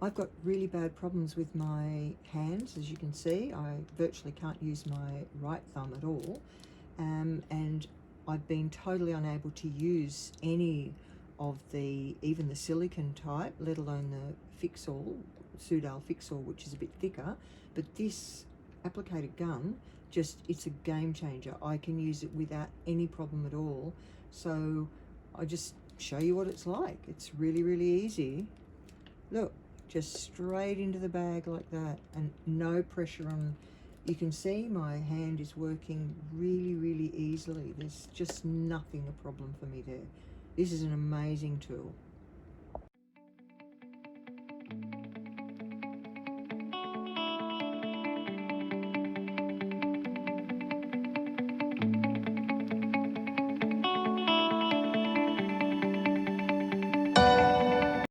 I've got really bad problems with my hands, as you can see. I virtually can't use my right thumb at all, and I've been totally unable to use any of even the silicone type, let alone the Fix-All, Soudal Fix-All, which is a bit thicker. But this applicator gun, it's a game changer. I can use it without any problem at all. So I'll just show you what it's like. It's really, really easy. Look, just straight into the bag like that, and no pressure on. You can see my hand is working really, really easily. There's just nothing a problem for me there. This is an amazing tool.